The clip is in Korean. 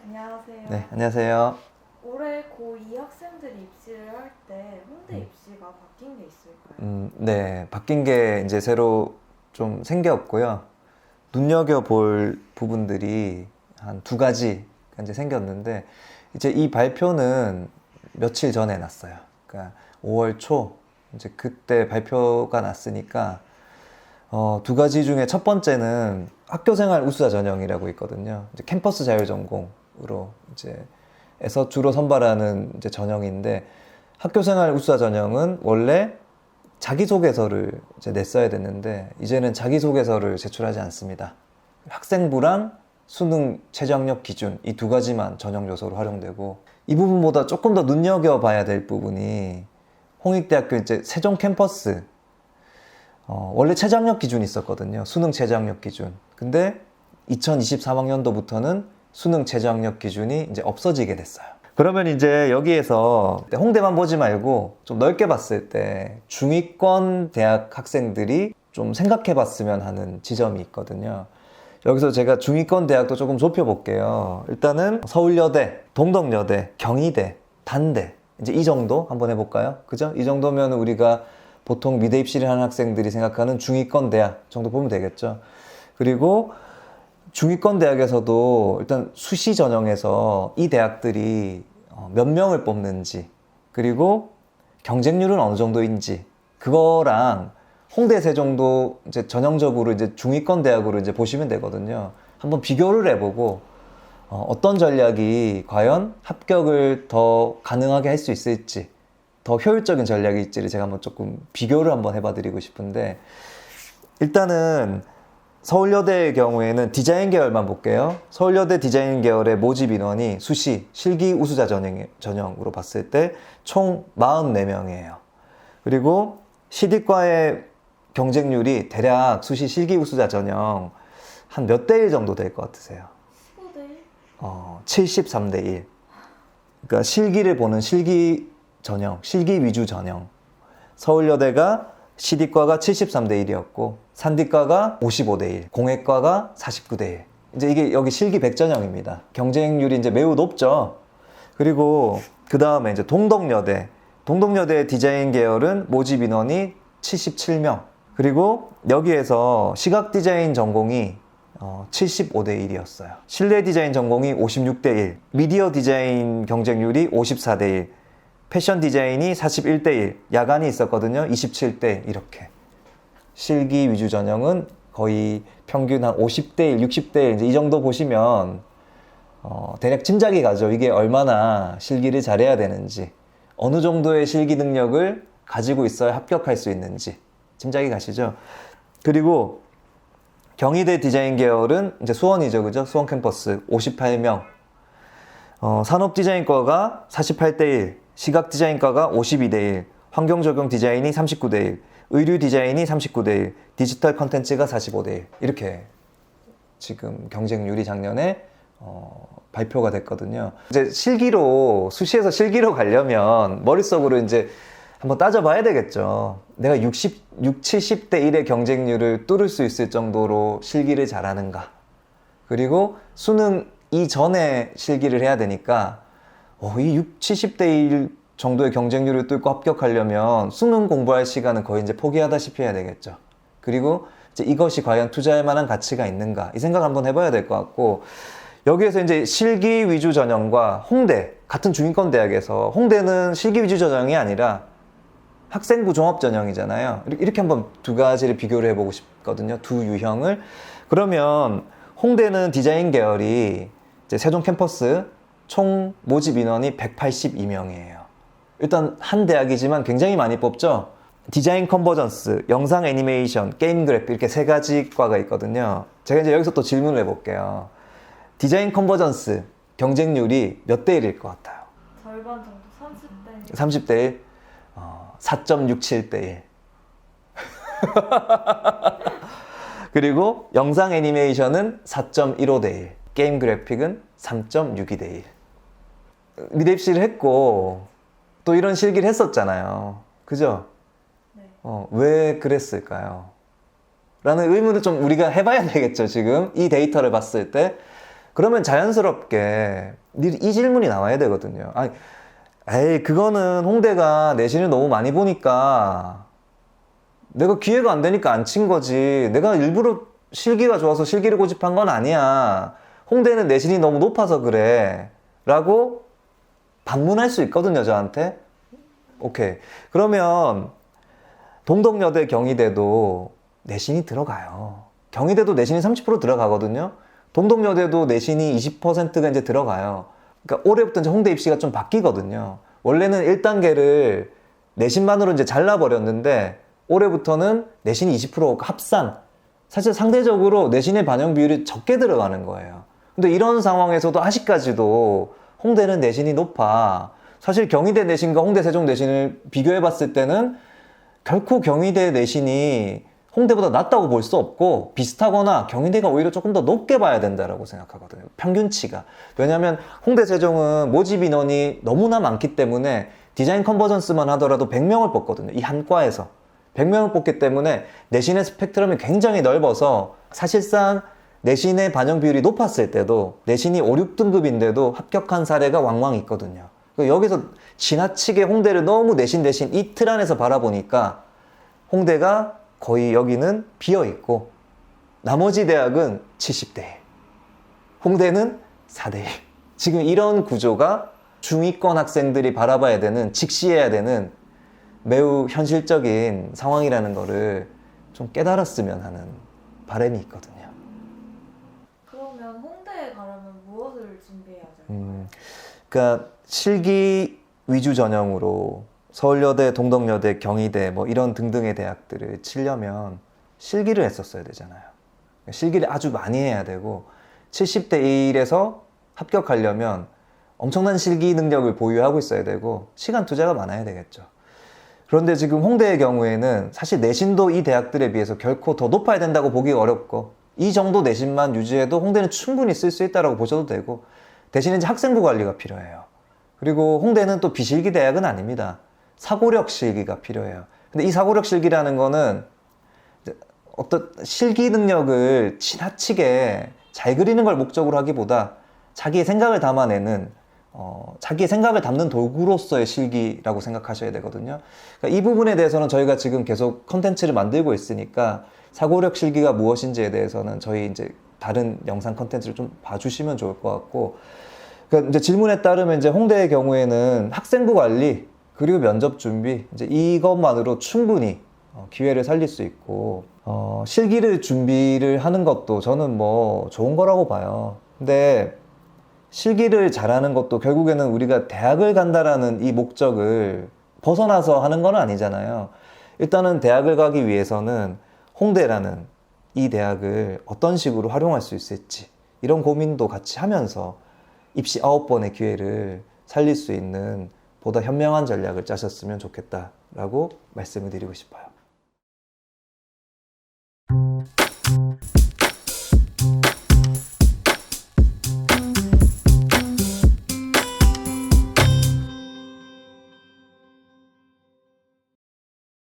안녕하세요. 네, 안녕하세요. 올해 고2 학생들이 입시를 할 때 홍대 입시가 바뀐 게 있을까요? 네, 바뀐 게 이제 새로 좀 생겼고요. 눈여겨볼 부분들이 한 두 가지가 이제 생겼는데, 이제 이 발표는 며칠 전에 났어요. 그러니까 5월 초, 이제 그때 발표가 났으니까, 두 가지 중에 첫 번째는 학교생활 우수자 전형이라고 있거든요. 이제 캠퍼스 자율전공으로 에서 주로 선발하는 이제 전형인데, 학교생활 우수자 전형은 원래 자기소개서를 이제 냈어야 됐는데 이제는 자기소개서를 제출하지 않습니다. 학생부랑 수능 최저학력 기준 이 두 가지만 전형 요소로 활용되고, 이 부분보다 조금 더 눈여겨봐야 될 부분이 홍익대학교 이제 세종 캠퍼스 원래 최저학력 기준이 있었거든요. 수능 최저학력 기준. 근데 2023학년도부터는 수능 최저학력 기준이 이제 없어지게 됐어요. 그러면 이제 여기에서 홍대만 보지 말고 좀 넓게 봤을 때 중위권 대학 학생들이 좀 생각해 봤으면 하는 지점이 있거든요. 여기서 제가 중위권 대학도 조금 좁혀볼게요. 일단은 서울여대, 동덕여대, 경희대, 단대 이제 이 정도 한번 해볼까요? 그죠? 이 정도면 우리가 보통 미대 입시를 하는 학생들이 생각하는 중위권 대학 정도 보면 되겠죠. 그리고 중위권 대학에서도 일단 수시 전형에서 이 대학들이 몇 명을 뽑는지, 그리고 경쟁률은 어느 정도인지, 그거랑 홍대 세종도 이제 전형적으로 이제 중위권 대학으로 이제 보시면 되거든요. 한번 비교를 해보고 어떤 전략이 과연 합격을 더 가능하게 할 수 있을지, 더 효율적인 전략이 있지를 제가 한번 조금 비교를 한번 해봐 드리고 싶은데, 일단은 서울여대의 경우에는 디자인 계열만 볼게요. 서울여대 디자인 계열의 모집 인원이 수시, 실기 우수자 전형으로 봤을 때 총 44명이에요. 그리고 CD과의 경쟁률이 대략 수시, 실기 우수자 전형 한 몇 대 1 정도 될 것 같으세요? 15대 1? 73대 1. 그러니까 실기를 보는 실기 전형, 실기 위주 전형. 서울여대가 CD과가 73대 1이었고, 산디과가 55대 1, 공예과가 49대 1. 이제 이게 여기 실기 100전형입니다. 경쟁률이 이제 매우 높죠. 그리고 그 다음에 이제 동덕여대. 동덕여대 디자인 계열은 모집 인원이 77명. 그리고 여기에서 시각 디자인 전공이 75대 1이었어요. 실내 디자인 전공이 56대 1, 미디어 디자인 경쟁률이 54대 1, 패션 디자인이 41대 1, 야간이 있었거든요. 27대 이렇게. 실기 위주 전형은 거의 평균 한 50대 1, 60대 1, 이제 이 정도 보시면 대략 짐작이 가죠. 이게 얼마나 실기를 잘해야 되는지, 어느 정도의 실기 능력을 가지고 있어야 합격할 수 있는지 짐작이 가시죠. 그리고 경희대 디자인 계열은 이제 수원이죠, 그죠? 수원 캠퍼스 58명. 산업디자인과가 48대 1, 시각디자인과가 52대 1, 환경적용 디자인이 39대 1, 의류 디자인이 39대 1, 디지털 컨텐츠가 45대 1. 이렇게 지금 경쟁률이 작년에 발표가 됐거든요. 이제 실기로, 수시에서 실기로 가려면 머릿속으로 이제 한번 따져봐야 되겠죠. 내가 60, 70대 1의 경쟁률을 뚫을 수 있을 정도로 실기를 잘하는가. 그리고 수능 이전에 실기를 해야 되니까 이 60, 70대 1 정도의 경쟁률을 뚫고 합격하려면 수능 공부할 시간은 거의 이제 포기하다시피 해야 되겠죠. 그리고 이제 이것이 과연 투자할 만한 가치가 있는가, 이 생각을 한번 해봐야 될 것 같고, 여기에서 이제 실기 위주 전형과 홍대, 같은 중위권 대학에서 홍대는 실기 위주 전형이 아니라 학생부 종합 전형이잖아요. 이렇게 한번 두 가지를 비교를 해보고 싶거든요. 두 유형을. 그러면 홍대는 디자인 계열이 이제 세종 캠퍼스 총 모집 인원이 182명이에요. 일단 한 대학이지만 굉장히 많이 뽑죠. 디자인 컨버전스, 영상 애니메이션, 게임 그래픽 이렇게 세 가지 과가 있거든요. 제가 이제 여기서 또 질문을 해볼게요. 디자인 컨버전스 경쟁률이 몇 대 1일 것 같아요? 절반 정도 30대 1. 30대 1? 4.67대 1. 그리고 영상 애니메이션은 4.15대 1. 게임 그래픽은 3.62대 1. 미대 입시를 했고 또 이런 실기를 했었잖아요. 그죠? 네. 왜 그랬을까요? 라는 의문을 좀 우리가 해봐야 되겠죠, 지금. 이 데이터를 봤을 때. 그러면 자연스럽게 이 질문이 나와야 되거든요. 아니, 에이, 그거는 홍대가 내신을 너무 많이 보니까 내가 기회가 안 되니까 안 친 거지. 내가 일부러 실기가 좋아서 실기를 고집한 건 아니야. 홍대는 내신이 너무 높아서 그래. 라고 반문할 수 있거든요, 저한테. 오케이. 그러면 동덕여대, 경희대도 내신이 들어가요. 경희대도 내신이 30% 들어가거든요. 동덕여대도 내신이 20%가 이제 들어가요. 그러니까 올해부터 이제 홍대 입시가 좀 바뀌거든요. 원래는 1단계를 내신만으로 이제 잘라버렸는데 올해부터는 내신이 20% 합산. 사실 상대적으로 내신의 반영 비율이 적게 들어가는 거예요. 근데 이런 상황에서도 아직까지도 홍대는 내신이 높아. 사실 경희대 내신과 홍대 세종 내신을 비교해 봤을 때는 결코 경희대 내신이 홍대보다 낮다고 볼 수 없고 비슷하거나 경희대가 오히려 조금 더 높게 봐야 된다고 생각하거든요. 평균치가. 왜냐하면 홍대 세종은 모집 인원이 너무나 많기 때문에 디자인 컨버전스만 하더라도 100명을 뽑거든요. 이 한 과에서. 100명을 뽑기 때문에 내신의 스펙트럼이 굉장히 넓어서 사실상 내신의 반영 비율이 높았을 때도 내신이 5, 6등급인데도 합격한 사례가 왕왕 있거든요. 여기서 지나치게 홍대를 너무 내신 이 틀 안에서 바라보니까 홍대가 거의 여기는 비어있고 나머지 대학은 70대 1, 홍대는 4대 1. 지금 이런 구조가 중위권 학생들이 바라봐야 되는, 직시해야 되는 매우 현실적인 상황이라는 거를 좀 깨달았으면 하는 바람이 있거든요. 그러면 홍대에 가려면 무엇을 준비해야 될까요? 그러니까 실기 위주 전형으로 서울여대, 동덕여대, 경희대 뭐 이런 등등의 대학들을 치려면 실기를 했었어야 되잖아요. 실기를 아주 많이 해야 되고 70대 1에서 합격하려면 엄청난 실기 능력을 보유하고 있어야 되고 시간 투자가 많아야 되겠죠. 그런데 지금 홍대의 경우에는 사실 내신도 이 대학들에 비해서 결코 더 높아야 된다고 보기 어렵고 이 정도 내신만 유지해도 홍대는 충분히 쓸 수 있다고 보셔도 되고 대신에 이제 학생부 관리가 필요해요. 그리고 홍대는 또 비실기 대학은 아닙니다. 사고력 실기가 필요해요. 근데 이 사고력 실기라는 거는 어떤 실기 능력을 지나치게 잘 그리는 걸 목적으로 하기보다 자기의 생각을 담아내는 자기의 생각을 담는 도구로서의 실기라고 생각하셔야 되거든요. 그러니까 이 부분에 대해서는 저희가 지금 계속 컨텐츠를 만들고 있으니까 사고력 실기가 무엇인지에 대해서는 저희 이제 다른 영상 컨텐츠를 좀 봐주시면 좋을 것 같고, 그러니까 이제 질문에 따르면 이제 홍대의 경우에는 학생부 관리 그리고 면접 준비 이제 이것만으로 충분히 기회를 살릴 수 있고 실기를 준비를 하는 것도 저는 뭐 좋은 거라고 봐요. 근데 실기를 잘하는 것도 결국에는 우리가 대학을 간다라는 이 목적을 벗어나서 하는 건 아니잖아요. 일단은 대학을 가기 위해서는 홍대라는 이 대학을 어떤 식으로 활용할 수 있을지 이런 고민도 같이 하면서 입시 9번의 기회를 살릴 수 있는 보다 현명한 전략을 짜셨으면 좋겠다라고 말씀을 드리고 싶어요.